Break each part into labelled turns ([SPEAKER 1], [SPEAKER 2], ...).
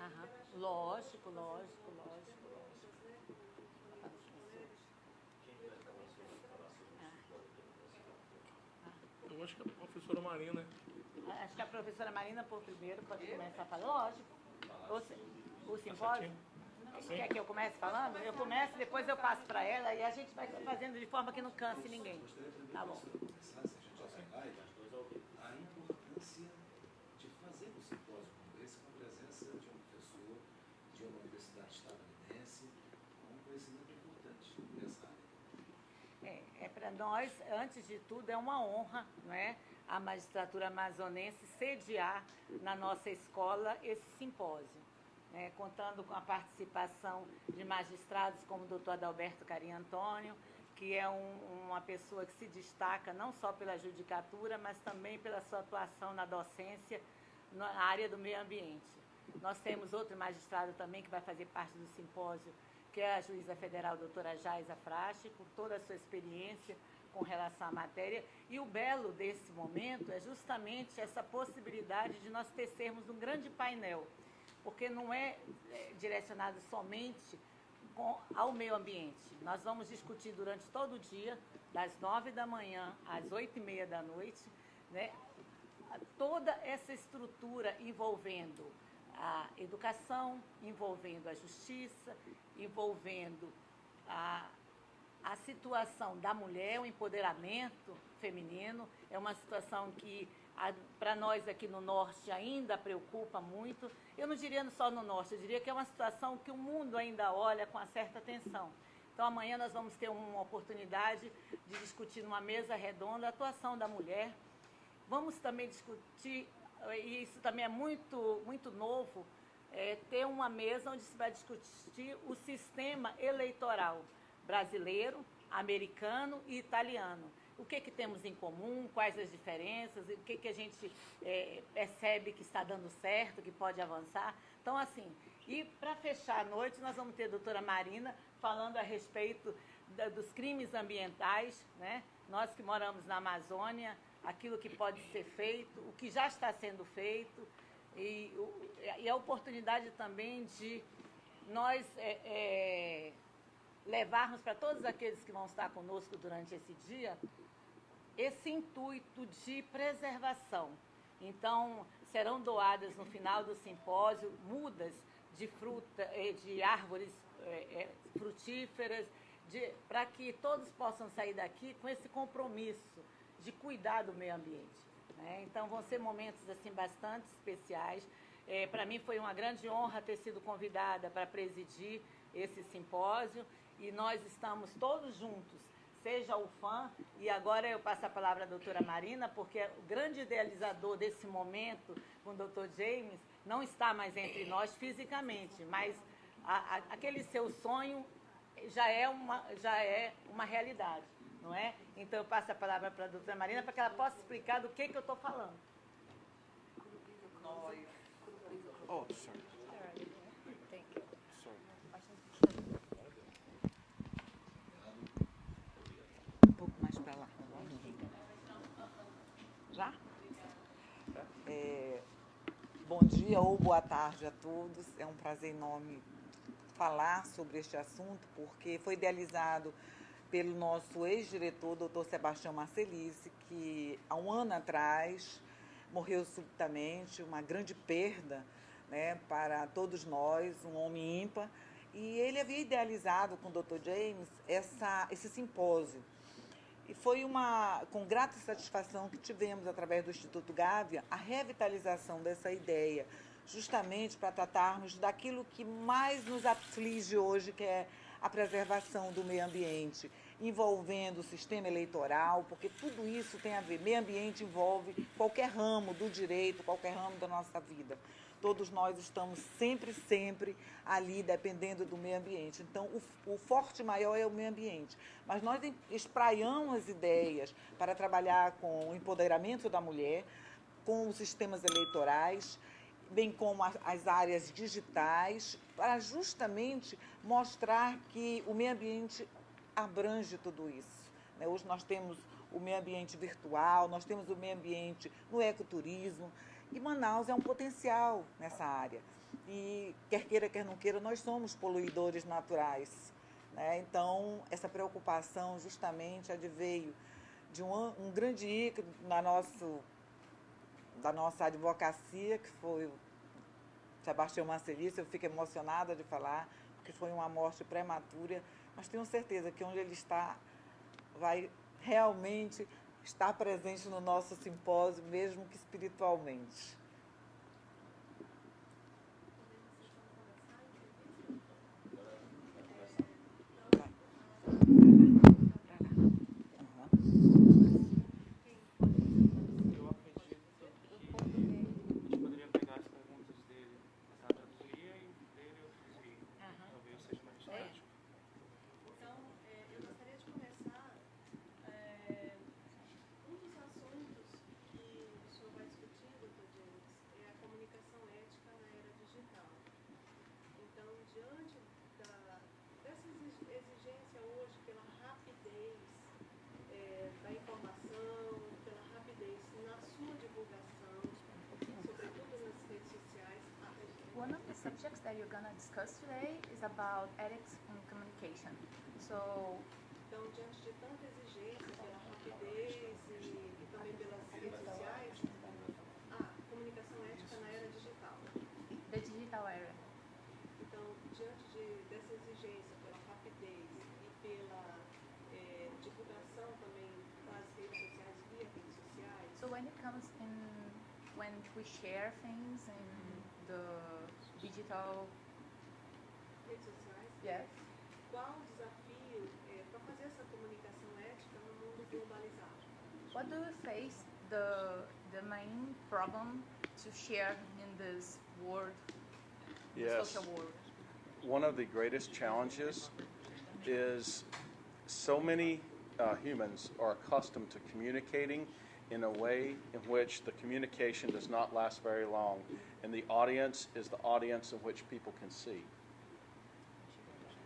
[SPEAKER 1] Aham. Lógico, lógico, lógico, lógico.
[SPEAKER 2] Eu acho que a professora Marina.
[SPEAKER 1] Acho que a professora Marina, por primeiro, pode começar a falar. Lógico. O simpósio. Quer que eu comece falando? Eu começo, depois eu passo para ela e a gente vai fazendo de forma que não canse ninguém. Tá bom.
[SPEAKER 3] A importância de fazer um simpósio como esse com a presença de um professor de uma universidade estadunidense com um conhecimento importante nessa área.
[SPEAKER 1] Para nós, antes de tudo, é uma honra, não é? A magistratura amazonense sediar na nossa escola esse simpósio, né? Contando com a participação de magistrados como o doutor Adalberto Carim Antônio, que é uma pessoa que se destaca não só pela judicatura, mas também pela sua atuação na docência na área do meio ambiente. Nós temos outro magistrado também que vai fazer parte do simpósio, que é a juíza federal doutora Jaisa Frache, por toda a sua experiência com relação à matéria. E o belo desse momento é justamente essa possibilidade de nós tecermos um grande painel, porque não é direcionado somente ao meio ambiente. Nós vamos discutir durante todo o dia, das 9 da manhã às 8h30 da noite, né, toda essa estrutura envolvendo a educação, envolvendo a justiça, envolvendo a situação da mulher, o empoderamento feminino. É uma situação que para nós aqui no Norte ainda preocupa muito. Eu não diria só no Norte, eu diria que é uma situação que o mundo ainda olha com uma certa atenção. Então amanhã nós vamos ter uma oportunidade de discutir numa mesa redonda a atuação da mulher. Vamos também discutir, e isso também é muito, muito novo, ter uma mesa onde se vai discutir o sistema eleitoral brasileiro, americano e italiano. O que temos em comum, quais as diferenças, o que a gente percebe que está dando certo, que pode avançar. Então, assim, e para fechar a noite, nós vamos ter a doutora Marina falando a respeito dos crimes ambientais, né? Nós que moramos na Amazônia, aquilo que pode ser feito, o que já está sendo feito, e a oportunidade também de nós levarmos para todos aqueles que vão estar conosco durante esse dia esse intuito de preservação. Então, serão doadas no final do simpósio mudas de fruta, de árvores frutíferas, para que todos possam sair daqui com esse compromisso de cuidar do meio ambiente, né? Então, vão ser momentos assim bastante especiais. Para mim foi uma grande honra ter sido convidada para presidir esse simpósio, e nós estamos todos juntos, seja o fã, e agora eu passo a palavra à doutora Marina, porque o grande idealizador desse momento, com o doutor James, não está mais entre nós fisicamente, mas aquele seu sonho já é uma realidade, não é? Então eu passo a palavra para a doutora Marina para que ela possa explicar do que eu estou falando.
[SPEAKER 2] Oh, sorry.
[SPEAKER 1] Thank you.
[SPEAKER 2] Sorry.
[SPEAKER 4] Um pouco mais para lá. Já? Bom dia ou boa tarde a todos. É um prazer enorme falar sobre este assunto, porque foi idealizado pelo nosso ex-diretor, doutor Sebastião Marcelice, que há um ano atrás morreu subitamente, uma grande perda, né, para todos nós, um homem ímpar. E ele havia idealizado com o Dr. James esse simpósio. E foi com grata satisfação que tivemos, através do Instituto Gávea, a revitalização dessa ideia, justamente para tratarmos daquilo que mais nos aflige hoje, que é a preservação do meio ambiente, envolvendo o sistema eleitoral, porque tudo isso tem a ver. Meio ambiente envolve qualquer ramo do direito, qualquer ramo da nossa vida. Todos nós estamos sempre ali, dependendo do meio ambiente. Então, o forte maior é o meio ambiente. Mas nós espraiamos ideias para trabalhar com o empoderamento da mulher, com os sistemas eleitorais, bem como as áreas digitais, para justamente mostrar que o meio ambiente abrange tudo isso, né? Hoje nós temos o meio ambiente virtual, nós temos o meio ambiente no ecoturismo, E Manaus é um potencial nessa área. E quer queira, quer não queira, nós somos poluidores naturais, né? Então, essa preocupação justamente adveio de um grande ícone da nossa advocacia, que foi o Sebastião Marcelice. Eu fico emocionada de falar, porque foi uma morte prematura, mas tenho certeza que onde ele está, vai realmente estar presente no nosso simpósio, mesmo que espiritualmente.
[SPEAKER 5] Eu acredito que a gente poderia pegar as perguntas dele, traduzir e dele eu traduzir. Talvez seja mais prático.
[SPEAKER 6] Então, eu gostaria de começar. Um dos assuntos que o senhor vai discutir, Dr. James, é a comunicação ética na era digital. Então, diante dessa exigência hoje pela rapidez da informação, pela rapidez na sua divulgação, sobretudo nas redes sociais,
[SPEAKER 7] One of the subjects that you're going to discuss today is about ethics in communication. So,
[SPEAKER 6] então, diante de tanta exigência pela rapidez e também pelas redes sociais, a comunicação ética na era digital.
[SPEAKER 7] the digital era.
[SPEAKER 6] Então, diante dessa exigência pela rapidez e pela divulgação também das redes sociais, via redes sociais,
[SPEAKER 7] So when it comes in, when we share things in the digital,
[SPEAKER 6] redes sociais,
[SPEAKER 7] yes,
[SPEAKER 6] qual o desafio para fazer essa comunicação ética no mundo globalizado?
[SPEAKER 7] what do you face the main problem to share in this world, the
[SPEAKER 8] Yes.
[SPEAKER 7] social world?
[SPEAKER 8] One of the greatest challenges is so many humans are accustomed to communicating in a way in which the communication does not last very long, and the audience is the audience in which people can see.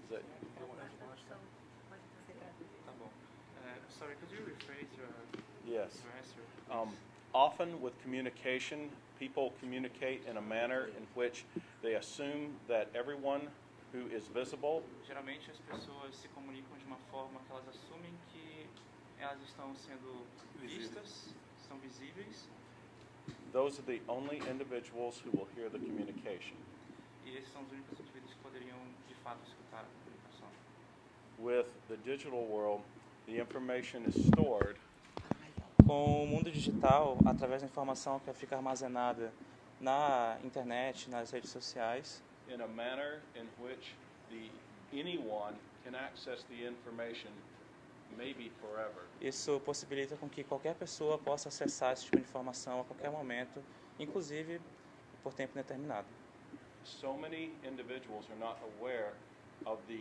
[SPEAKER 7] So,
[SPEAKER 5] Tá bom. Sorry, could you rephrase your
[SPEAKER 8] Yes.
[SPEAKER 5] answer?
[SPEAKER 8] Often with communication, people communicate in a manner in which they assume that everyone who is visible
[SPEAKER 5] Geralmente as pessoas se comunicam de uma forma que elas assumem que elas estão sendo vistas, são visíveis,
[SPEAKER 8] those are the only individuals who will hear the communication.
[SPEAKER 5] e esses são os únicos indivíduos que poderiam de fato escutar a comunicação.
[SPEAKER 8] With the digital world, the information is stored
[SPEAKER 5] Com o mundo digital, através da informação que fica armazenada na internet, nas redes sociais,
[SPEAKER 8] in a manner in which anyone can access the information, maybe forever.
[SPEAKER 5] isso possibilita com que qualquer pessoa possa acessar esse tipo de informação a qualquer momento, inclusive por tempo indeterminado.
[SPEAKER 8] So many individuals are not aware of the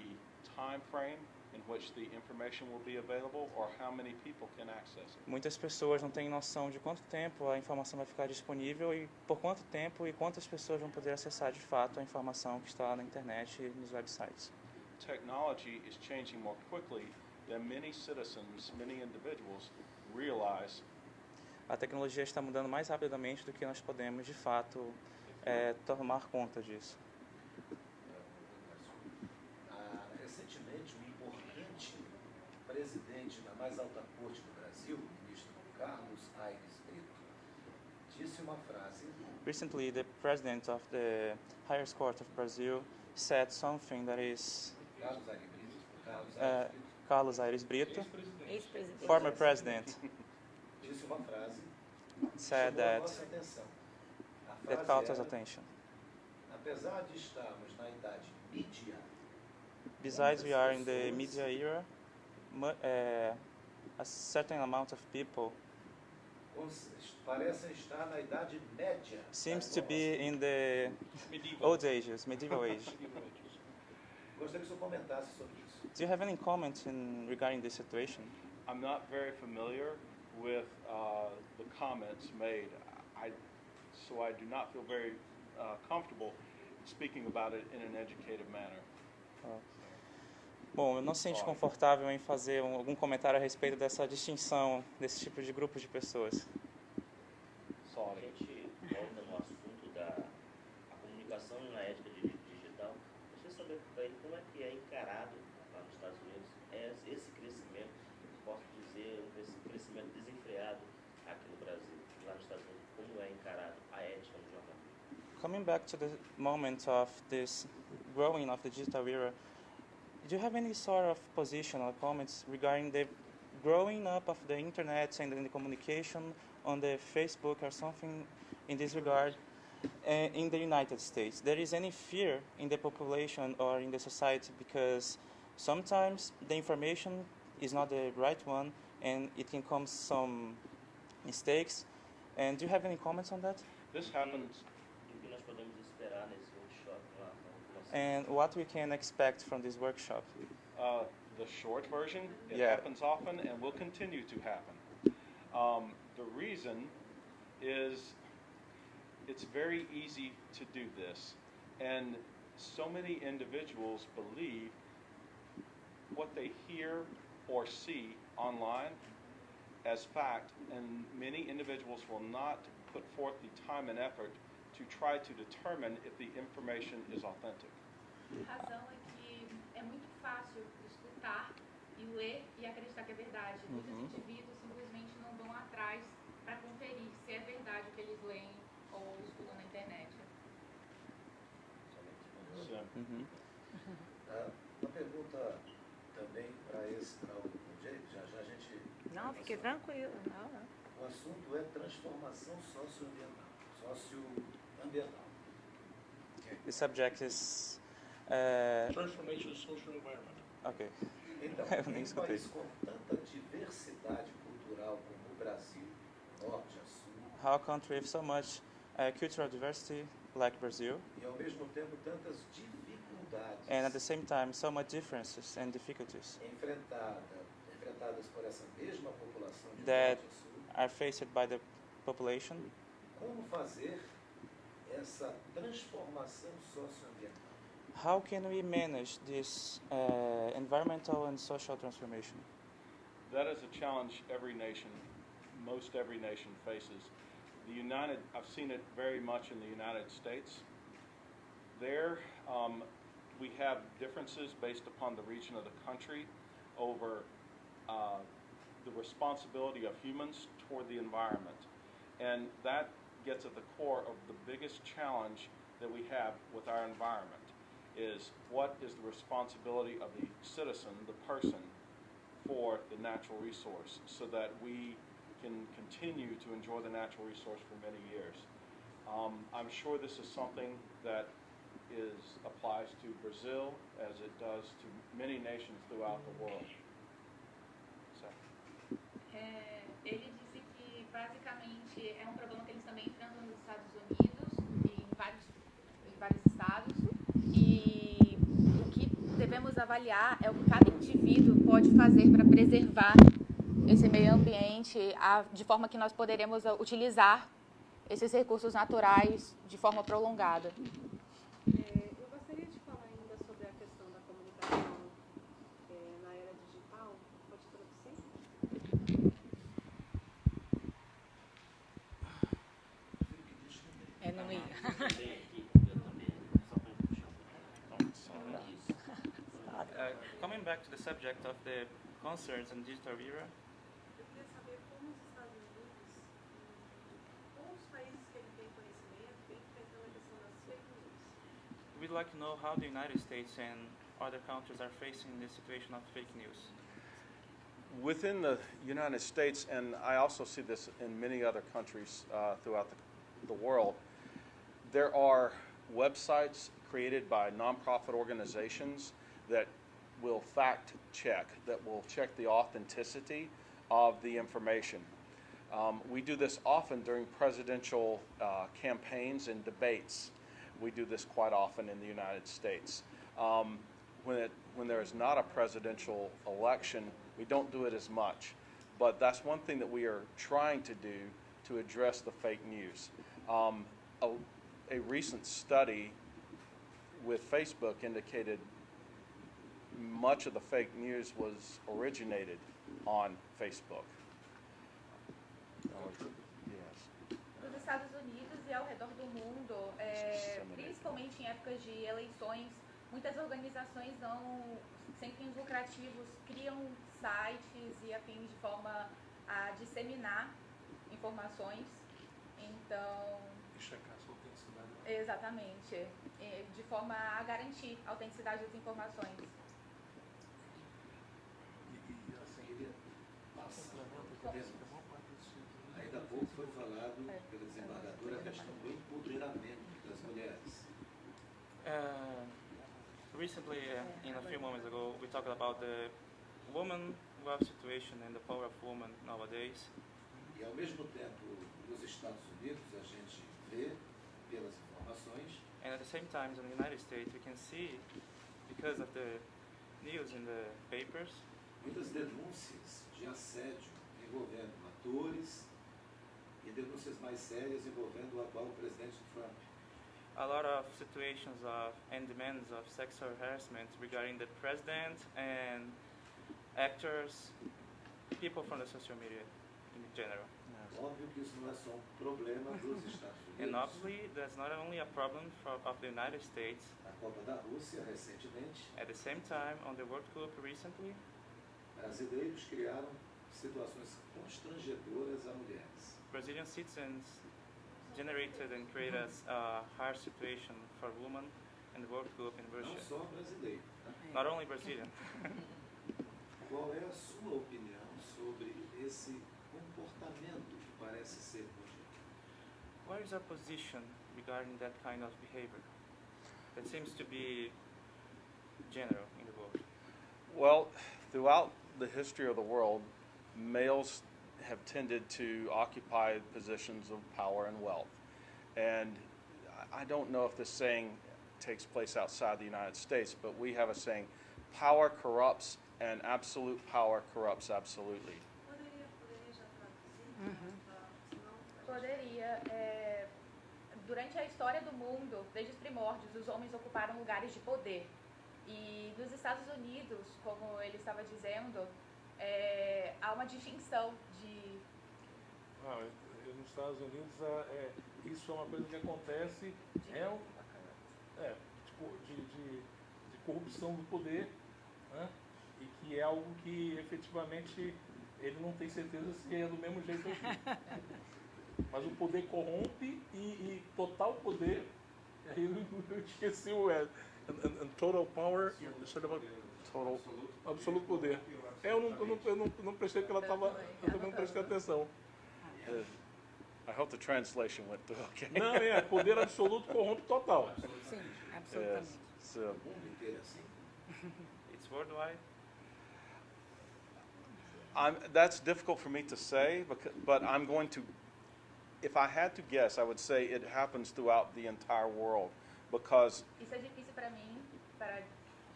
[SPEAKER 8] time frame in which the information will be available or how many people can access it.
[SPEAKER 5] Muitas pessoas não têm noção de quanto tempo a informação vai ficar disponível e por quanto tempo e quantas pessoas vão poder acessar de fato a informação que está na internet e nos websites.
[SPEAKER 8] Technology is changing more quickly than many citizens, many individuals realize.
[SPEAKER 5] A tecnologia está mudando mais rapidamente do que nós podemos de fato tomar conta disso.
[SPEAKER 3] Recentemente, um importante presidente da mais alta corte do Brasil, o ministro Carlos Aires Brito, disse uma frase
[SPEAKER 5] Recently, the president of the highest court of Brazil said something that is
[SPEAKER 3] Carlos Aires Brito,
[SPEAKER 1] Ex-presidente.
[SPEAKER 5] former president
[SPEAKER 3] disse uma frase
[SPEAKER 5] said
[SPEAKER 3] chamou a
[SPEAKER 5] that
[SPEAKER 3] nossa atenção. A
[SPEAKER 5] that
[SPEAKER 3] frase
[SPEAKER 5] caught us
[SPEAKER 3] era,
[SPEAKER 5] attention.
[SPEAKER 3] apesar de estarmos na idade mídia,
[SPEAKER 5] Besides, we are in the media era. A certain amount of people
[SPEAKER 3] parecem estar na idade média.
[SPEAKER 5] seems to be in the old ages, medieval age.
[SPEAKER 3] Gostaria que o senhor comentasse sobre isso.
[SPEAKER 5] Do you have any comment regarding this situation?
[SPEAKER 8] I'm not very familiar with the comments made, so I do not feel very comfortable speaking about it in an educated manner.
[SPEAKER 5] Bom, eu não me sinto confortável em fazer algum comentário a respeito dessa distinção desse tipo de grupo de pessoas.
[SPEAKER 8] Sorry.
[SPEAKER 9] A gente, logo na
[SPEAKER 5] coming back to the moment of this growing of the digital era, do you have any sort of position or comments regarding the growing up of the internet and the communication on the Facebook or something in this regard in the United States? There is any fear in the population or in the society because sometimes the information is not the right one and it can come some mistakes. And do you have any comments on that?
[SPEAKER 8] This happens.
[SPEAKER 9] O que nós podemos esperar nesse workshop lá?
[SPEAKER 5] And what we can expect from this workshop?
[SPEAKER 8] The short version, it
[SPEAKER 5] Yeah.
[SPEAKER 8] happens often and will continue to happen. The reason is it's very easy to do this, and so many individuals believe what they hear or see online as fact, and many individuals will not put forth the time and effort to try to determine if the information is authentic.
[SPEAKER 7] A razão é que é muito fácil escutar e ler e acreditar que é verdade. Muitos indivíduos simplesmente não vão atrás para conferir se é verdade o que eles leem ou escutam na internet.
[SPEAKER 8] So,
[SPEAKER 3] Uma pergunta também para esse Jay, já a gente...
[SPEAKER 1] Não, fique tranquilo. Não.
[SPEAKER 3] O assunto é transformação socioambiental.
[SPEAKER 5] The subject is...
[SPEAKER 2] Transformation of social environment.
[SPEAKER 5] Okay.
[SPEAKER 3] Então,
[SPEAKER 5] Eu nem
[SPEAKER 3] em um
[SPEAKER 5] escutei.
[SPEAKER 3] país com tanta diversidade cultural como o Brasil, norte a sul,
[SPEAKER 5] How a country with so much cultural diversity like Brazil,
[SPEAKER 3] e ao mesmo tempo tantas dificuldades
[SPEAKER 5] and at the same time so much differences and difficulties
[SPEAKER 3] enfrentadas por essa mesma população de
[SPEAKER 5] That-
[SPEAKER 3] norte a sul,
[SPEAKER 5] are faced by the population,
[SPEAKER 3] como fazer essa transformação socioambiental?
[SPEAKER 5] how can we manage this environmental and social transformation?
[SPEAKER 8] that is a challenge most every nation faces. I've seen it very much in the United States. There, we have differences based upon the region of the country over the responsibility of humans toward the environment. And that gets at the core of the biggest challenge that we have with our environment, is what is the responsibility of the citizen, the person, for the natural resource, so that we can continue to enjoy the natural resource for many years. I'm sure this is something that applies to Brazil as it does to many nations throughout the world. So.
[SPEAKER 7] Ele disse que basicamente é um problema que eles também enfrentam nos Estados Unidos e em vários estados, e o que devemos avaliar é o que cada indivíduo pode fazer para preservar esse meio ambiente de forma que nós poderemos utilizar esses recursos naturais de forma prolongada.
[SPEAKER 6] Eu gostaria de falar ainda sobre a questão da comunicação na era digital. Pode traduzir?
[SPEAKER 1] Não ia.
[SPEAKER 5] Coming back to the subject of the concerns and digital era,
[SPEAKER 6] Eu queria saber como os Estados Unidos, outros países que ele tem conhecimento, vem enfrentando a questão das fake news.
[SPEAKER 5] we'd like to know how the United States and other countries are facing the situation of fake news.
[SPEAKER 8] Within the United States, and I also see this in many other countries throughout the world, there are websites created by nonprofit organizations that will fact check, that will check the authenticity of the information. We do this often during presidential campaigns and debates. We do this quite often in the United States. When there is not a presidential election, we don't do it as much. But that's one thing that we are trying to do to address the fake news. A recent study with Facebook indicated much of the fake news was originated on Facebook. Yes.
[SPEAKER 7] Nos Estados Unidos e ao redor do mundo, principalmente em épocas de eleições, muitas organizações sem fins lucrativos criam sites e afins de forma a disseminar informações. Então,
[SPEAKER 2] checar a sua autenticidade.
[SPEAKER 7] Exatamente. De forma a garantir a autenticidade das informações.
[SPEAKER 2] E assim,
[SPEAKER 3] Queria passar.
[SPEAKER 2] complementa a maior parte dos filhos.
[SPEAKER 3] Ainda há pouco foi falado pela desembargadora a questão do empoderamento das mulheres.
[SPEAKER 5] Recently, in a few moments ago, we talked about the woman wealth situation and the power of women nowadays.
[SPEAKER 3] E ao mesmo tempo, nos Estados Unidos, a gente vê, pelas informações,
[SPEAKER 5] And at the same time, in the United States, we can see, because of the news in the papers,
[SPEAKER 3] muitas denúncias de assédio envolvendo atores e denúncias mais sérias envolvendo o atual presidente Trump.
[SPEAKER 5] a lot of situations of and demands of sexual harassment regarding the president and actors, people from the social media in general.
[SPEAKER 3] Óbvio que isso não é só um problema dos Estados
[SPEAKER 5] And
[SPEAKER 3] Unidos.
[SPEAKER 5] obviously, that's not only a problem of the United States.
[SPEAKER 3] Na Copa da Rússia, recentemente,
[SPEAKER 5] At the same time, on the World Cup recently,
[SPEAKER 3] brasileiros criaram situações constrangedoras a mulheres.
[SPEAKER 5] Brazilian citizens generated and created a hard situation for women in the World Cup in
[SPEAKER 3] Não
[SPEAKER 5] Russia.
[SPEAKER 3] só brasileiro. Né?
[SPEAKER 5] Not only Brazilian.
[SPEAKER 3] Qual é a sua opinião sobre esse comportamento que parece ser mundial?
[SPEAKER 5] What is our position regarding that kind of behavior that seems to be general in the world?
[SPEAKER 8] Well, throughout the history of the world, males have tended to occupy positions of power and wealth. And I don't know if this saying takes place outside the United States, but we have a saying, power corrupts and absolute power corrupts absolutely.
[SPEAKER 6] Poderia já traduzir? Senão,
[SPEAKER 7] Poderia. Durante a história do mundo, desde os primórdios, os homens ocuparam lugares de poder. E nos Estados Unidos, como ele estava dizendo, há uma distinção de...
[SPEAKER 2] Nos Estados Unidos, isso é uma coisa que acontece, de corrupção do poder, né? E que é algo que efetivamente ele não tem certeza se é do mesmo jeito aqui. Mas o poder corrompe e total poder, aí eu esqueci o and total power,
[SPEAKER 8] Total.
[SPEAKER 2] absoluto poder. Eu não prestei porque ela estava, eu também não prestei atenção.
[SPEAKER 8] I hope the translation went through okay.
[SPEAKER 2] Não, poder absoluto corrompe total.
[SPEAKER 1] Sim, absolutamente.
[SPEAKER 8] Yes. So,
[SPEAKER 3] O mundo inteiro é assim?
[SPEAKER 5] It's worldwide.
[SPEAKER 8] that's difficult for me to say, but I'm going to, if I had to guess, I would say it happens throughout the entire world because
[SPEAKER 7] Isso é difícil para mim, para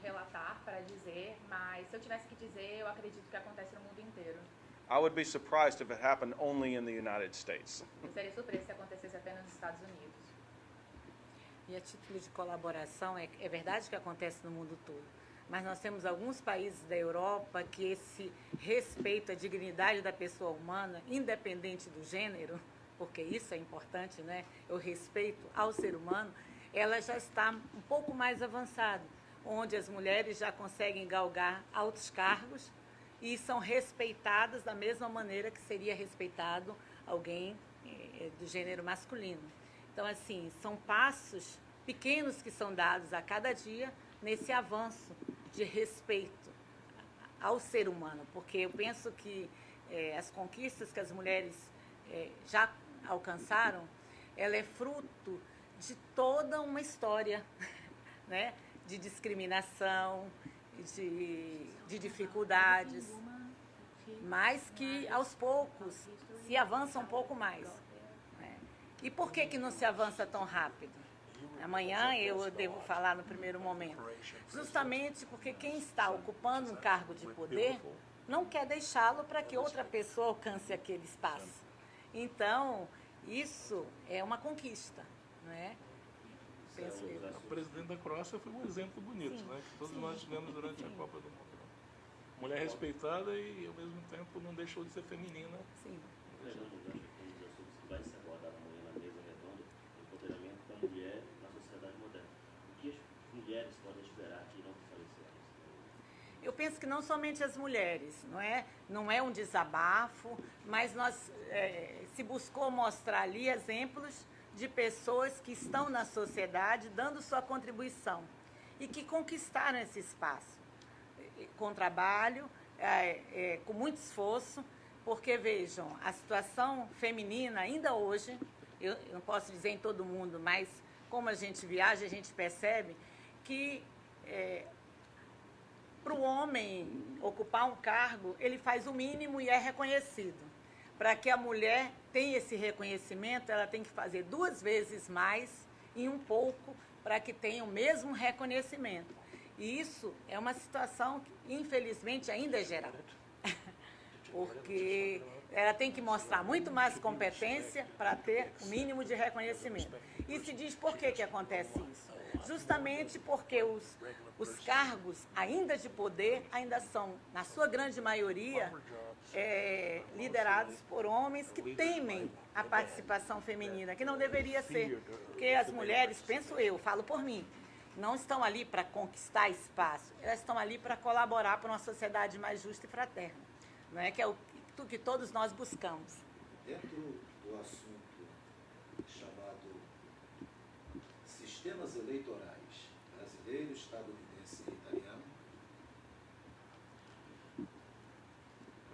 [SPEAKER 7] relatar, para dizer, mas se eu tivesse que dizer, eu acredito que acontece no mundo inteiro.
[SPEAKER 8] I would be surprised if it happened only in the United States.
[SPEAKER 7] Eu seria surpresa se acontecesse apenas nos Estados Unidos.
[SPEAKER 1] E a título de colaboração, é verdade que acontece no mundo todo, mas nós temos alguns países da Europa que esse respeito à dignidade da pessoa humana, independente do gênero, porque isso é importante, né? O respeito ao ser humano, ela já está um pouco mais avançada, onde as mulheres já conseguem galgar altos cargos e são respeitadas da mesma maneira que seria respeitado alguém do gênero masculino. Então, assim, são passos pequenos que são dados a cada dia nesse avanço de respeito ao ser humano, porque eu penso que as conquistas que as mulheres já alcançaram, ela é fruto de toda uma história, né, de discriminação, de dificuldades, mas que aos poucos se avança um pouco mais. E por que não se avança tão rápido? Amanhã eu devo falar no primeiro momento. Justamente porque quem está ocupando um cargo de poder não quer deixá-lo para que outra pessoa alcance aquele espaço. Então, isso é uma conquista, não é? Penso eu.
[SPEAKER 2] O presidente da Croácia foi um exemplo bonito, né? Que todos nós tivemos durante a Copa do Mundo. Mulher respeitada e, ao mesmo tempo, não deixou de ser feminina.
[SPEAKER 1] Sim.
[SPEAKER 9] Fernando, um dos assuntos que vai ser abordado amanhã na mesa redonda, o empoderamento da mulher na sociedade moderna. O que as mulheres podem esperar que irão falecer?
[SPEAKER 1] Eu penso que não somente as mulheres, não é um desabafo, mas se buscou mostrar ali exemplos de pessoas que estão na sociedade dando sua contribuição e que conquistaram esse espaço com trabalho, com muito esforço, porque, vejam, a situação feminina ainda hoje, eu não posso dizer em todo mundo, mas como a gente viaja, a gente percebe que para o homem ocupar um cargo, ele faz o mínimo e é reconhecido. Para que a mulher tenha esse reconhecimento, ela tem que fazer 2 vezes mais e um pouco para que tenha o mesmo reconhecimento. E isso é uma situação que, infelizmente, ainda é geral. Porque ela tem que mostrar muito mais competência para ter o mínimo de reconhecimento. E se diz por que acontece isso? Justamente porque os cargos ainda de poder ainda são, na sua grande maioria, liderados por homens que temem a participação feminina, que não deveria ser. Porque as mulheres, penso eu, falo por mim, não estão ali para conquistar espaço, elas estão ali para colaborar para uma sociedade mais justa e fraterna, não é? Que é o que todos nós buscamos.
[SPEAKER 3] Dentro do assunto chamado sistemas eleitorais brasileiro, estadunidense e italiano,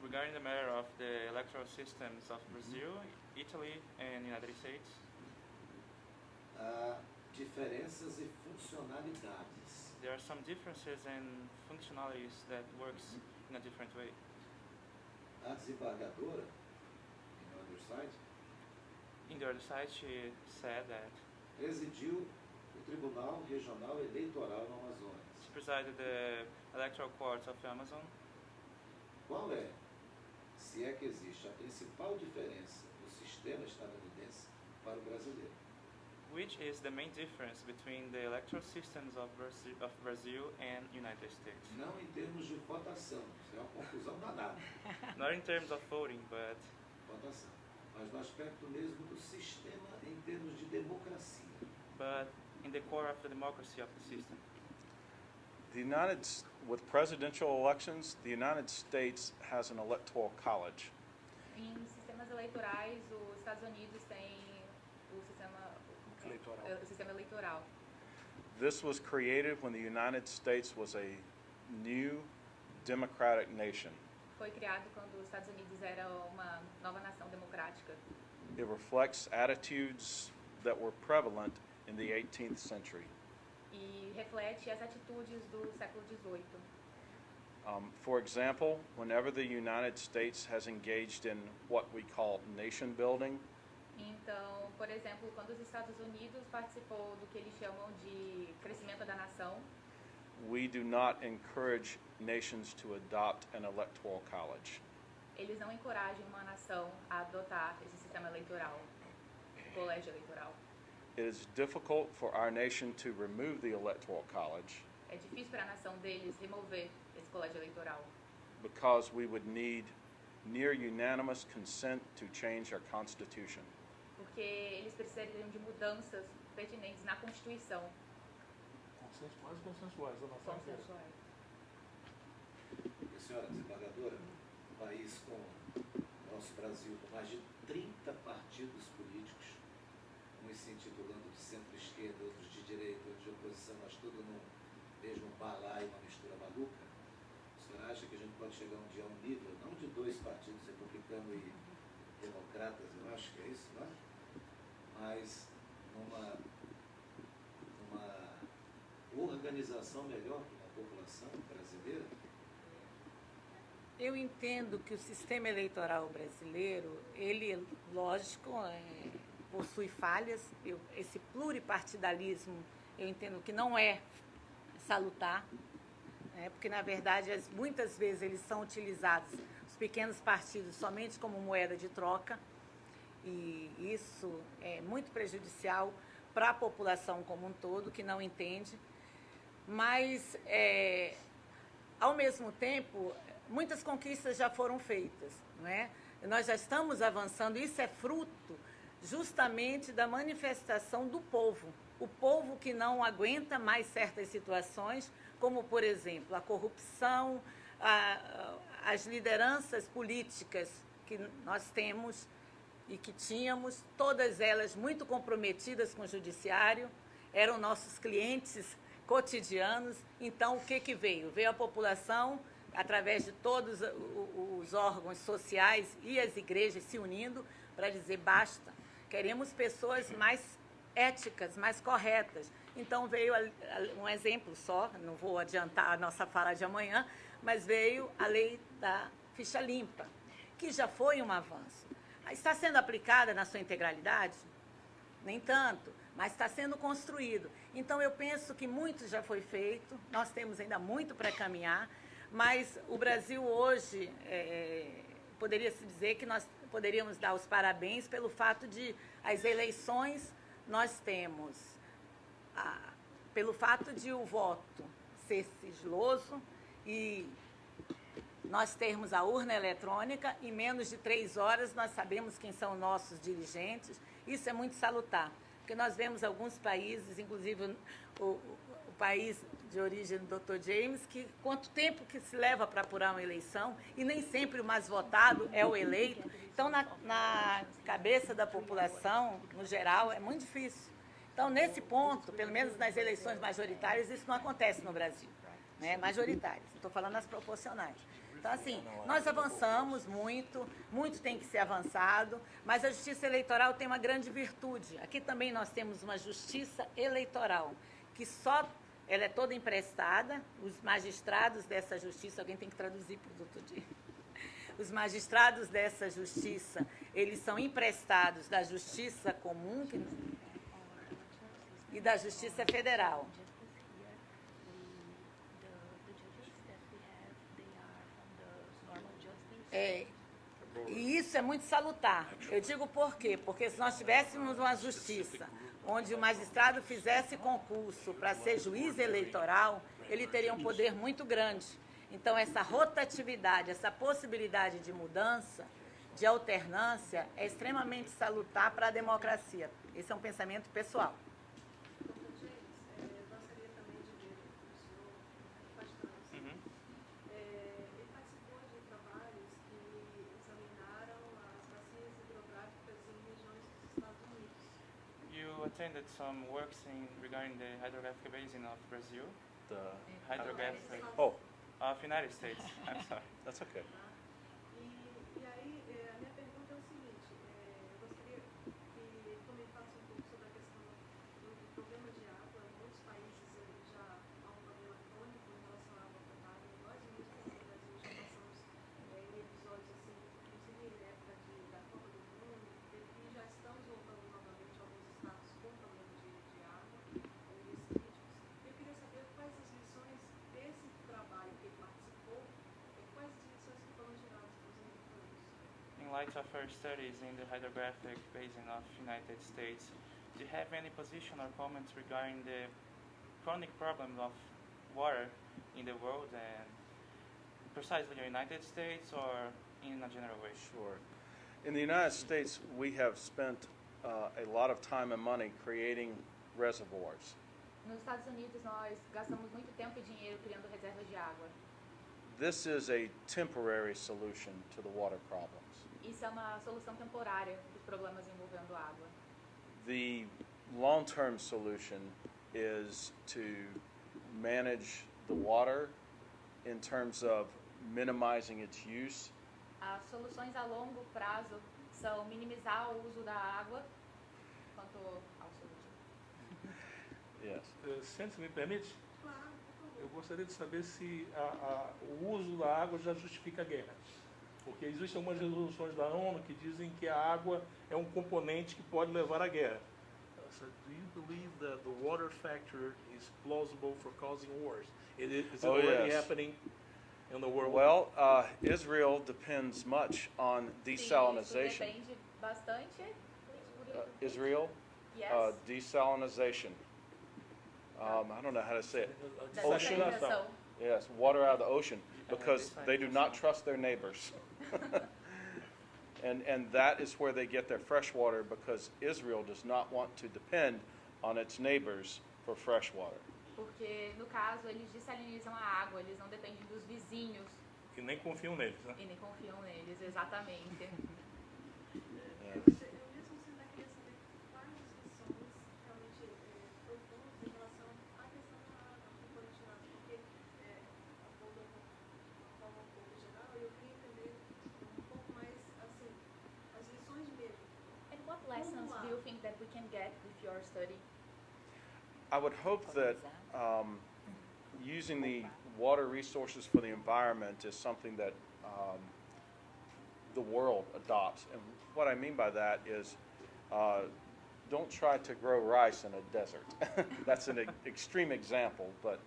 [SPEAKER 5] Regarding the matter of the electoral systems of Brazil, Italy, and United States,
[SPEAKER 3] há diferenças e funcionalidades.
[SPEAKER 5] there are some differences in functionalities that works in a different way.
[SPEAKER 3] A desembargadora, in other side,
[SPEAKER 5] In the other side, she said that
[SPEAKER 3] presidiu o Tribunal Regional Eleitoral no Amazonas.
[SPEAKER 5] she presided the electoral courts of Amazon.
[SPEAKER 3] Qual é, se é que existe, a principal diferença do sistema estadunidense para o brasileiro?
[SPEAKER 5] Which is the main difference between the electoral systems of Brazil and United States?
[SPEAKER 3] Não em termos de votação, isso é uma confusão danada,
[SPEAKER 5] Not in terms of voting, but
[SPEAKER 3] votação, mas no aspecto mesmo do sistema em termos de democracia.
[SPEAKER 5] in the core of the democracy of the system.
[SPEAKER 8] With presidential elections, the United States has an electoral college.
[SPEAKER 7] Em sistemas eleitorais, os Estados Unidos têm o sistema eleitoral.
[SPEAKER 8] This was created when the United States was a new democratic nation.
[SPEAKER 7] Foi criado quando os Estados Unidos era uma nova nação democrática.
[SPEAKER 8] It reflects attitudes that were prevalent in the 18th century.
[SPEAKER 7] E reflete as atitudes do século XVIII.
[SPEAKER 8] For example, whenever the United States has engaged in what we call nation building,
[SPEAKER 7] Então, por exemplo, quando os Estados Unidos participou do que eles chamam de crescimento da nação,
[SPEAKER 8] we do not encourage nations to adopt an electoral college.
[SPEAKER 7] eles não encorajam uma nação a adotar esse sistema eleitoral, colégio eleitoral.
[SPEAKER 8] It is difficult for our nation to remove the electoral college
[SPEAKER 7] É difícil para a nação deles remover esse colégio eleitoral,
[SPEAKER 8] because we would need near unanimous consent to change our constitution.
[SPEAKER 7] porque eles precisariam de mudanças pertinentes na Constituição.
[SPEAKER 2] Quase consensuais da nação inteira.
[SPEAKER 7] Consensuais.
[SPEAKER 3] E, senhora desembargadora, um país com nosso Brasil, com mais de 30 partidos políticos, uns se intitulando de centro-esquerda, outros de direita, outros de oposição, mas tudo num mesmo balaio, uma mistura maluca, o senhor acha que a gente pode chegar um dia a um nível, não de 2 partidos, republicano e democratas, eu acho que é isso, não é? Mas numa organização melhor para a população brasileira?
[SPEAKER 1] Eu entendo que o sistema eleitoral brasileiro, ele, lógico, possui falhas. Esse pluripartidarismo, eu entendo que não é salutar, porque, na verdade, muitas vezes eles são utilizados, os pequenos partidos, somente como moeda de troca, e isso é muito prejudicial para a população como um todo, que não entende. Mas, ao mesmo tempo, muitas conquistas já foram feitas, não é? Nós já estamos avançando, isso é fruto justamente da manifestação do povo. O povo que não aguenta mais certas situações, como, por exemplo, a corrupção, as lideranças políticas que nós temos e que tínhamos, todas elas muito comprometidas com o judiciário, eram nossos clientes cotidianos. Então, o que veio? Veio a população, através de todos os órgãos sociais e as igrejas se unindo para dizer basta, queremos pessoas mais éticas, mais corretas. Então veio um exemplo só, não vou adiantar a nossa fala de amanhã, mas veio a lei da ficha limpa, que já foi um avanço. Está sendo aplicada na sua integralidade? Nem tanto, mas está sendo construído. Então eu penso que muito já foi feito, nós temos ainda muito para caminhar, mas o Brasil hoje, poderia-se dizer que nós poderíamos dar os parabéns pelo fato de as eleições nós temos, pelo fato de o voto ser sigiloso e nós termos a urna eletrônica, em menos de 3 horas nós sabemos quem são nossos dirigentes. Isso é muito salutar, porque nós vemos alguns países, inclusive o país de origem do Dr. James, que quanto tempo que se leva para apurar uma eleição, e nem sempre o mais votado é o eleito. Então, na cabeça da população, no geral, é muito difícil. Então, nesse ponto, pelo menos nas eleições majoritárias, isso não acontece no Brasil, né? Majoritárias, estou falando nas proporcionais. Então, assim, nós avançamos muito, muito tem que ser avançado, mas a justiça eleitoral tem uma grande virtude. Aqui também nós temos uma justiça eleitoral, que só ela é toda emprestada, os magistrados dessa justiça, alguém tem que traduzir para o doutor Di. Os magistrados dessa justiça, eles são emprestados da justiça comum e da justiça federal. E isso é muito salutar. Eu digo por quê? Porque se nós tivéssemos uma justiça onde o magistrado fizesse concurso para ser juiz eleitoral, ele teria um poder muito grande. Então, essa rotatividade, essa possibilidade de mudança, de alternância, é extremamente salutar para a democracia. Esse é um pensamento pessoal.
[SPEAKER 5] Attended some works regarding the hydrographic basin of Brazil. The hydrographic of United States. I'm sorry.
[SPEAKER 8] That's okay.
[SPEAKER 6] E aí, a minha pergunta é o seguinte, eu gostaria que comentasse um pouco sobre a questão do problema de água. Em muitos países já há um problema crônico em relação à água potável. Nós mesmos no Brasil já passamos em episódios assim, inclusive em época da Copa do Mundo, e já estamos voltando novamente a alguns estados com problema de água, níveis críticos. Eu queria saber quais as lições desse trabalho que ele participou, quais as lições que foram tiradas para os americanos.
[SPEAKER 5] In light of her studies in the hydrographic basin of United States, do you have any position or comments regarding the chronic problem of water in the world and precisely in the United States or in a general way?
[SPEAKER 8] Sure. In the United States, we have spent a lot of time and money creating reservoirs.
[SPEAKER 7] Nos Estados Unidos, nós gastamos muito tempo e dinheiro criando reservas de água.
[SPEAKER 8] This is a temporary solution to the water problems.
[SPEAKER 7] Isso é uma solução temporária dos problemas envolvendo água.
[SPEAKER 8] The long-term solution is to manage the water in terms of minimizing its use.
[SPEAKER 7] As soluções a longo prazo são minimizar o uso da água quanto ao seu uso.
[SPEAKER 8] Yes.
[SPEAKER 2] Se me permite, eu gostaria de saber se o uso da água já justifica a guerra. Porque existem algumas resoluções da ONU que dizem que a água é um componente que pode levar à guerra. So, do you believe that the water factor is plausible for causing wars? Is it already happening in the world?
[SPEAKER 8] Well, Israel depends much on desalinization.
[SPEAKER 7] Sim, isso depende bastante.
[SPEAKER 8] Israel,
[SPEAKER 7] Yes.
[SPEAKER 8] desalinization. I don't know how to say it.
[SPEAKER 7] Da
[SPEAKER 8] Ocean.
[SPEAKER 7] desalinização.
[SPEAKER 8] Yes, water out of the ocean, because they do not trust their neighbors. And that is where they get their fresh water, because Israel does not want to depend on its neighbors for fresh water.
[SPEAKER 7] Porque, no caso, eles desalinizam a água, eles não dependem dos vizinhos
[SPEAKER 2] E nem confiam neles, né?
[SPEAKER 7] e nem confiam neles, exatamente.
[SPEAKER 8] Yes.
[SPEAKER 7] that we can get with your study?
[SPEAKER 8] I would hope that using the water resources for the environment is something that the world adopts. And what I mean by that is don't try to grow rice in a desert. That's an extreme example, but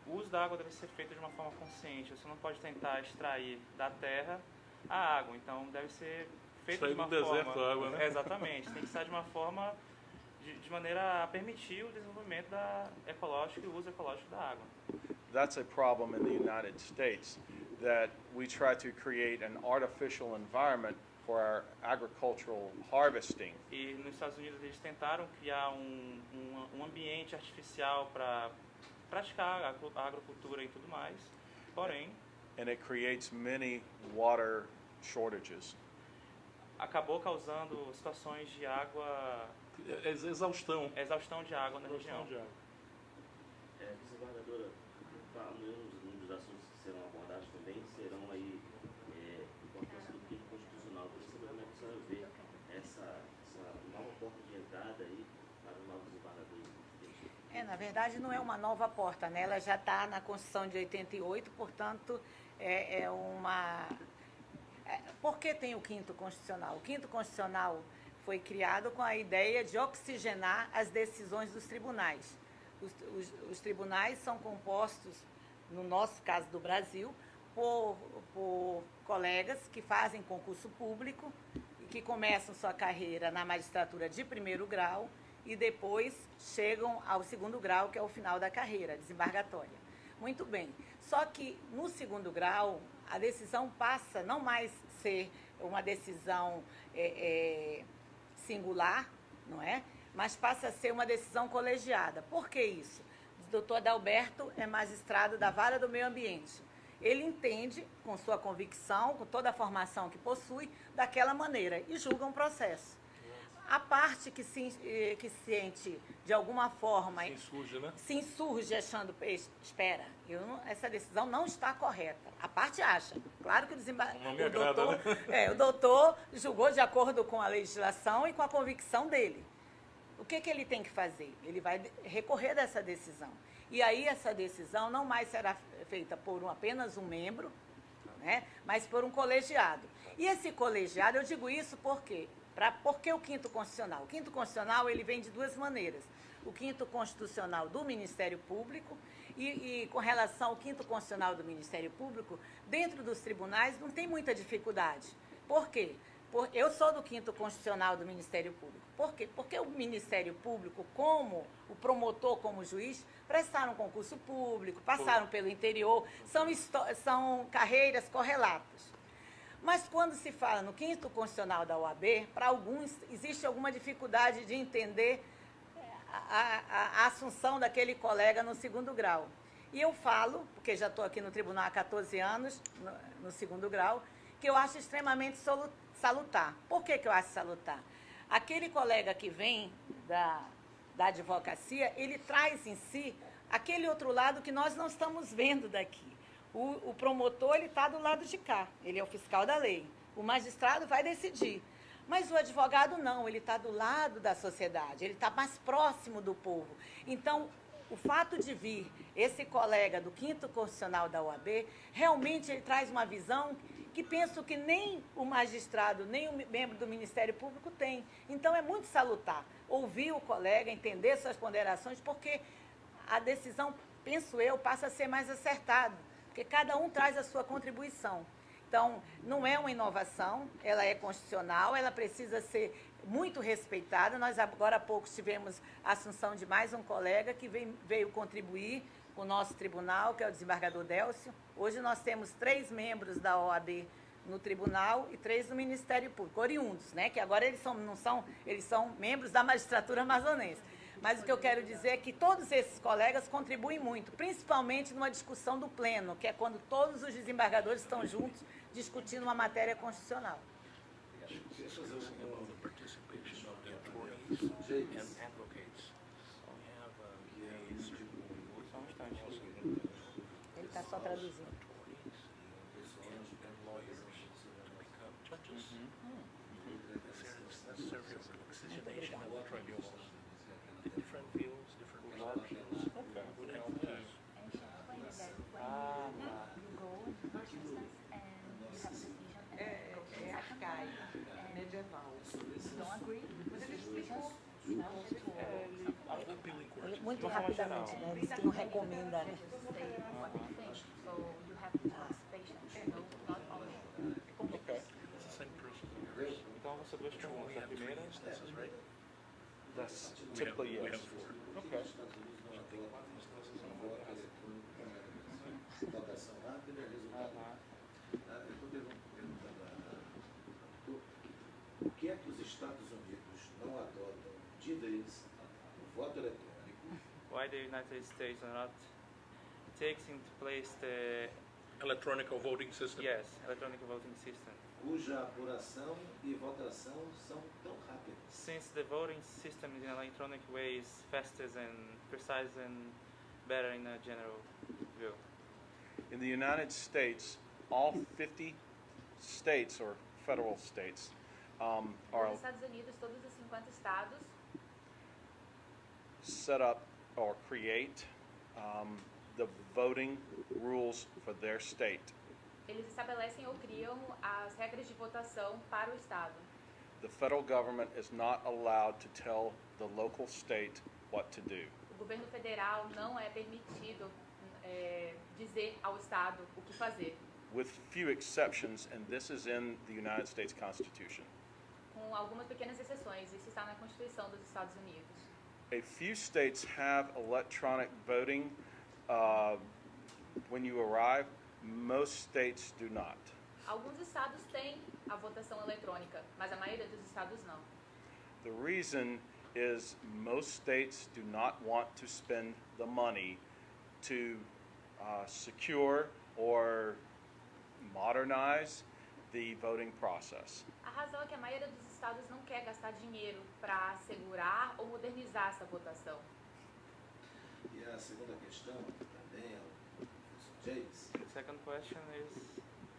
[SPEAKER 5] O uso da água deve ser feito de uma forma consciente. Você não pode tentar extrair da terra a água. Então, deve ser feito
[SPEAKER 2] Extrair
[SPEAKER 5] de uma
[SPEAKER 2] do
[SPEAKER 5] forma...
[SPEAKER 2] deserto a água, né?
[SPEAKER 5] Exatamente. Tem que estar de uma forma de maneira a permitir o desenvolvimento ecológico e o uso ecológico da água.
[SPEAKER 8] that's a problem in the United States, that we try to create an artificial environment for our agricultural harvesting.
[SPEAKER 5] E nos Estados Unidos eles tentaram criar um ambiente artificial para praticar a agrocultura e tudo mais. Porém,
[SPEAKER 8] And it creates many water shortages.
[SPEAKER 5] acabou causando situações de água,
[SPEAKER 2] Exaustão.
[SPEAKER 5] exaustão de água na região.
[SPEAKER 2] Exaustão de água.
[SPEAKER 9] Desembargadora, um dos assuntos que serão abordados também serão aí a importância do quinto constitucional. Por isso, como é que a senhora vê essa nova porta de entrada aí para os novos desembargadores?
[SPEAKER 1] Na verdade, não é uma nova porta, né? Ela já está na Constituição de 88, portanto, Por que tem o quinto constitucional? O quinto constitucional foi criado com a ideia de oxigenar as decisões dos tribunais. Os tribunais são compostos, no nosso caso do Brasil, por colegas que fazem concurso público e que começam sua carreira na magistratura de primeiro grau e depois chegam ao segundo grau, que é o final da carreira, desembargatória. Muito bem. Só que no segundo grau, a decisão passa não mais ser uma decisão singular, não é? Mas passa a ser uma decisão colegiada. Por que isso? O doutor Adalberto é magistrado da Vara do Meio Ambiente. Ele entende, com sua convicção, com toda a formação que possui, daquela maneira e julga um processo. A parte que se sente, de alguma forma, se insurge achando, espera, essa decisão não está correta. A parte acha. Claro que o doutor julgou de acordo com a legislação e com a convicção dele. O que ele tem que fazer? Ele vai recorrer dessa decisão. E aí essa decisão não mais será feita por apenas um membro, né, mas por um colegiado. E esse colegiado, eu digo isso por quê? Por que o quinto constitucional? O quinto constitucional ele vem de duas maneiras. O quinto constitucional do Ministério Público e com relação ao quinto constitucional do Ministério Público, dentro dos tribunais não tem muita dificuldade. Por quê? Eu sou do quinto constitucional do Ministério Público. Por quê? Porque o Ministério Público, como o promotor, como o juiz, prestaram concurso público, passaram pelo interior, são carreiras correlatas. Mas quando se fala no quinto constitucional da OAB, para alguns existe alguma dificuldade de entender a assunção daquele colega no segundo grau. E eu falo, porque já estou aqui no tribunal há 14 anos, no segundo grau, que eu acho extremamente salutar. Por que eu acho salutar? Aquele colega que vem da advocacia, ele traz em si aquele outro lado que nós não estamos vendo daqui. O promotor, ele está do lado de cá, ele é o fiscal da lei. O magistrado vai decidir. Mas o advogado não, ele está do lado da sociedade, ele está mais próximo do povo. Então, o fato de vir esse colega do quinto constitucional da OAB, realmente ele traz uma visão que penso que nem o magistrado, nem o membro do Ministério Público tem. Então, é muito salutar ouvir o colega, entender suas ponderações, porque a decisão, penso eu, passa a ser mais acertada. Porque cada um traz a sua contribuição. Então, não é uma inovação, ela é constitucional, ela precisa ser muito respeitada. Nós, agora há pouco, tivemos a assunção de mais um colega que veio contribuir com o nosso tribunal, que é o desembargador Délcio. Hoje nós temos 3 membros da OAB no tribunal e 3 no Ministério Público, oriundos, né? Que agora eles são membros da magistratura amazonense. Mas o que eu quero dizer é que todos esses colegas contribuem muito, principalmente numa discussão do pleno, que é quando todos os desembargadores estão juntos discutindo uma matéria constitucional. Ele está só traduzindo.
[SPEAKER 7] consciousness and you have a decision and then it goes to the
[SPEAKER 4] É
[SPEAKER 7] second one
[SPEAKER 4] arcaico, medieval.
[SPEAKER 3] sobre esse
[SPEAKER 7] don't agree with the decisions goes to
[SPEAKER 1] Ele, muito
[SPEAKER 5] De uma forma
[SPEAKER 1] rapidamente,
[SPEAKER 5] geral.
[SPEAKER 1] né? Ele disse que não recomenda, né?
[SPEAKER 7] say what they think. So you have to ask patients, not only
[SPEAKER 5] Ok.
[SPEAKER 8] Então,
[SPEAKER 5] Então, vão ser duas perguntas. A primeira,
[SPEAKER 8] that's typically yes. Okay.
[SPEAKER 3] votação rápida, resultado. Eu estou perguntando o que é que os Estados Unidos não adotam de vez o voto eletrônico,
[SPEAKER 5] why the United States are not takes into place the
[SPEAKER 2] Electronic voting system.
[SPEAKER 5] electronic voting system.
[SPEAKER 3] cuja apuração e votação são tão rápidas?
[SPEAKER 5] Since the voting system in an electronic way is faster and precise and better in a general view.
[SPEAKER 8] In the United States, all 50 states or federal states are
[SPEAKER 7] Nos Estados Unidos, todos os 50 estados
[SPEAKER 8] set up or create the voting rules for their state.
[SPEAKER 7] eles estabelecem ou criam as regras de votação para o estado.
[SPEAKER 8] The federal government is not allowed to tell the local state what to do.
[SPEAKER 7] O governo federal não é permitido dizer ao estado o que fazer,
[SPEAKER 8] With few exceptions, and this is in the United States Constitution.
[SPEAKER 7] com algumas pequenas exceções. Isso está na Constituição dos Estados Unidos.
[SPEAKER 8] A few states have electronic voting when you arrive. Most states do not.
[SPEAKER 7] Alguns estados têm a votação eletrônica, mas a maioria dos estados não.
[SPEAKER 8] The reason is most states do not want to spend the money to secure or modernize the voting process.
[SPEAKER 7] A razão é que a maioria dos estados não quer gastar dinheiro para assegurar ou modernizar essa votação.
[SPEAKER 3] E a segunda questão, também ao professor James,
[SPEAKER 5] The second question is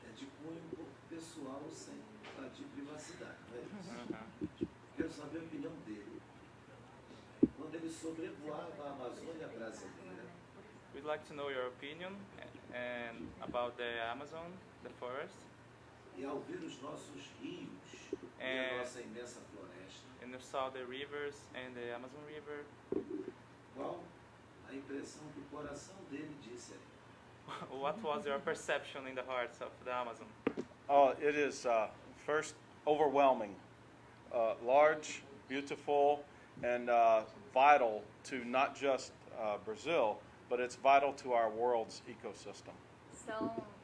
[SPEAKER 3] é de cunho um pouco pessoal, sem invadir privacidade, não é isso? Quero saber a opinião dele. Quando ele sobrevoava a Amazônia brasileira,
[SPEAKER 5] we'd like to know your opinion and about the Amazon, the forest,
[SPEAKER 3] e ao ver os nossos rios e a nossa imensa floresta,
[SPEAKER 5] and you saw the rivers and the Amazon River.
[SPEAKER 3] qual a impressão que o coração dele disse ali?
[SPEAKER 5] What was your perception in the hearts of the Amazon?
[SPEAKER 8] Oh, it is first overwhelming, large, beautiful, and vital to not just Brazil, but it's vital to our world's ecosystem.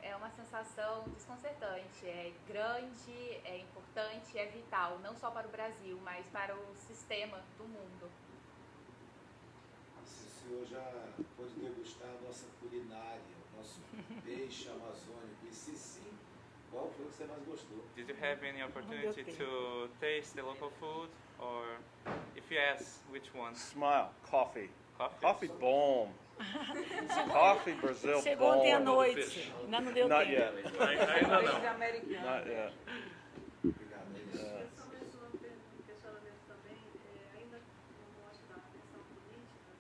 [SPEAKER 7] É uma sensação desconcertante. É grande, é importante, é vital, não só para o Brasil, mas para o sistema do mundo.
[SPEAKER 3] Se o senhor já pôde degustar a nossa culinária, o nosso peixe amazônico, e se sim, qual foi o que você mais gostou?
[SPEAKER 5] Did you have any opportunity to taste the local food, or if yes, which one?
[SPEAKER 8] Smile, coffee.
[SPEAKER 5] Coffee?
[SPEAKER 8] Coffee bom. Coffee Brazil
[SPEAKER 1] Chegou
[SPEAKER 8] bom.
[SPEAKER 1] ontem à noite, ainda não deu
[SPEAKER 8] Not
[SPEAKER 1] tempo.
[SPEAKER 8] yet.
[SPEAKER 2] Ainda não.
[SPEAKER 4] País americano.
[SPEAKER 8] Not yet.
[SPEAKER 3] Obrigado. É isso.
[SPEAKER 6] Sobre o seu questionamento também, ainda no mote da questão política,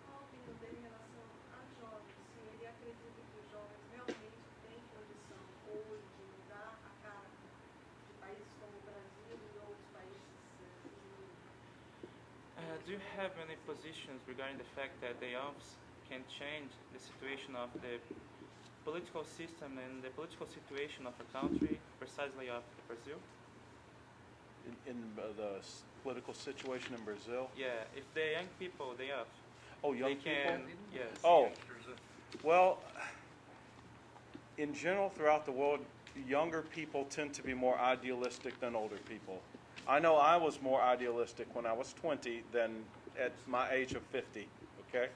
[SPEAKER 6] qual a opinião dele em relação a jovens, se ele acredita que os jovens realmente têm condição hoje de mudar a cara de países como o Brasil e outros países do mundo.
[SPEAKER 5] Do you have any positions regarding the fact that the youths can change the situation of the political system and the political situation of a country, precisely of Brazil?
[SPEAKER 8] In the political situation in Brazil.
[SPEAKER 5] Yeah, if the young people, the youth,
[SPEAKER 8] Oh, young
[SPEAKER 5] they can,
[SPEAKER 8] people.
[SPEAKER 5] yes.
[SPEAKER 8] Oh, well, in general, throughout the world, younger people tend to be more idealistic than older people. I know I was more idealistic when I was 20 than at my age of 50, okay?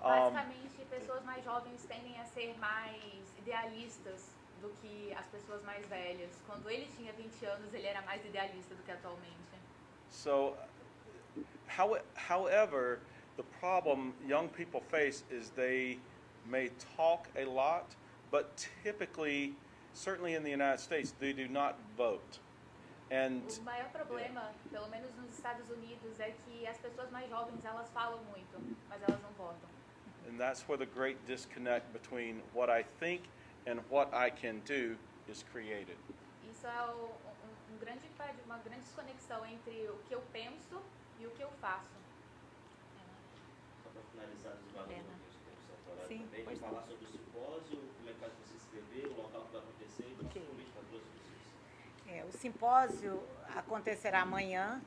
[SPEAKER 7] Basicamente, pessoas mais jovens tendem a ser mais idealistas do que as pessoas mais velhas. Quando ele tinha 20 anos, ele era mais idealista do que atualmente.
[SPEAKER 8] So, however, the problem young people face is they may talk a lot, but typically, certainly in the United States, they do not vote. And
[SPEAKER 7] O maior problema, pelo menos nos Estados Unidos, é que as pessoas mais jovens, elas falam muito, mas elas não votam.
[SPEAKER 8] And that's where the great disconnect between what I think and what I can do is created.
[SPEAKER 7] Isso é uma grande desconexão entre o que eu penso e o que eu faço.
[SPEAKER 9] Só para finalizar, os
[SPEAKER 1] Sim,
[SPEAKER 9] também,
[SPEAKER 1] pois
[SPEAKER 9] falar sobre o simpósio, como é que faz você escrever, o local que vai acontecer e o nosso convite para todos vocês.
[SPEAKER 1] O simpósio acontecerá amanhã,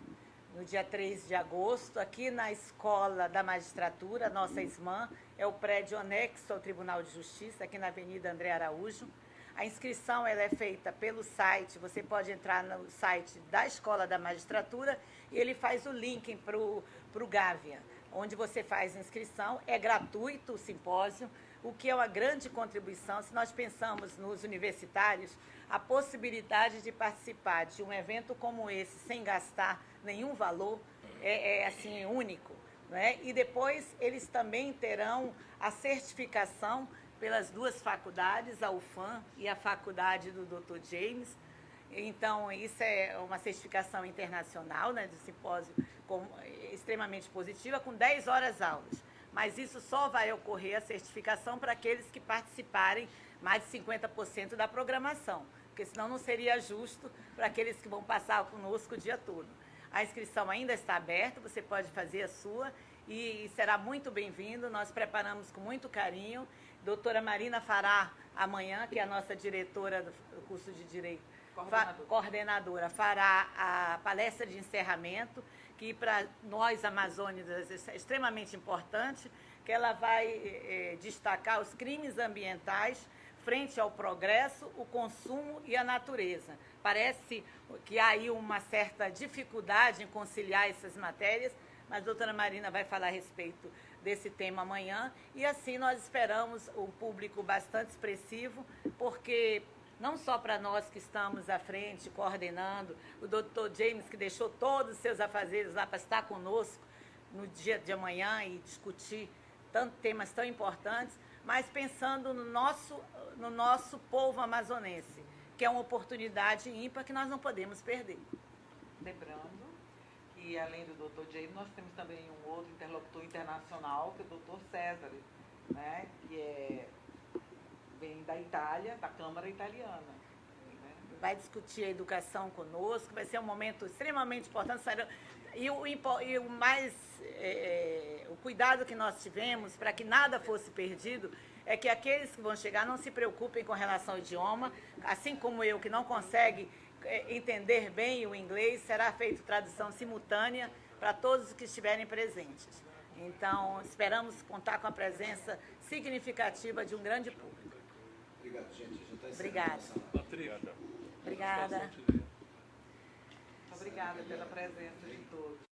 [SPEAKER 1] no dia 3 de agosto, aqui na Escola da Magistratura, nossa SMAN, é o prédio anexo ao Tribunal de Justiça, aqui na Avenida André Araújo. A inscrição ela é feita pelo site, você pode entrar no site da Escola da Magistratura e ele faz o link para o Gávea, onde você faz a inscrição, é gratuito o simpósio, o que é uma grande contribuição. Se nós pensamos nos universitários, a possibilidade de participar de um evento como esse, sem gastar nenhum valor, é assim, único. Não é? E depois eles também terão a certificação pelas duas faculdades, a UFAM e a faculdade do Dr. James. Então, isso é uma certificação internacional, né, do simpósio extremamente positiva, com 10 horas aulas. Mas isso só vai ocorrer a certificação para aqueles que participarem mais de 50% da programação, porque senão não seria justo para aqueles que vão passar conosco o dia todo. A inscrição ainda está aberta, você pode fazer a sua e será muito bem-vindo. Nós preparamos com muito carinho. Doutora Marina fará amanhã, que é a nossa diretora do curso de Direito, coordenadora, fará a palestra de encerramento, que para nós amazônicas é extremamente importante, que ela vai destacar os crimes ambientais frente ao progresso, o consumo e a natureza. Parece que há aí uma certa dificuldade em conciliar essas matérias, mas a doutora Marina vai falar a respeito desse tema amanhã, e assim nós esperamos um público bastante expressivo, porque não só para nós que estamos à frente, coordenando, o Dr. James, que deixou todos os seus afazeres lá para estar conosco no dia de amanhã e discutir temas tão importantes, mas pensando no nosso povo amazonense, que é uma oportunidade ímpar que nós não podemos perder.
[SPEAKER 4] Lembrando que, além do Dr. James, nós temos também um outro interlocutor internacional, que é o Dr. César, né, que vem da Itália, da Câmara Italiana. Né?
[SPEAKER 1] Vai discutir a educação conosco, vai ser um momento extremamente importante. E o mais, o cuidado que nós tivemos para que nada fosse perdido é que aqueles que vão chegar não se preocupem com relação ao idioma, assim como eu, que não consegue entender bem o inglês, será feita tradução simultânea para todos os que estiverem presentes. Então, esperamos contar com a presença significativa de um grande público.
[SPEAKER 3] Obrigado, gente. Já está
[SPEAKER 1] Obrigada.
[SPEAKER 2] Patrícia.
[SPEAKER 1] Obrigada.
[SPEAKER 4] Obrigada pela presença de todos.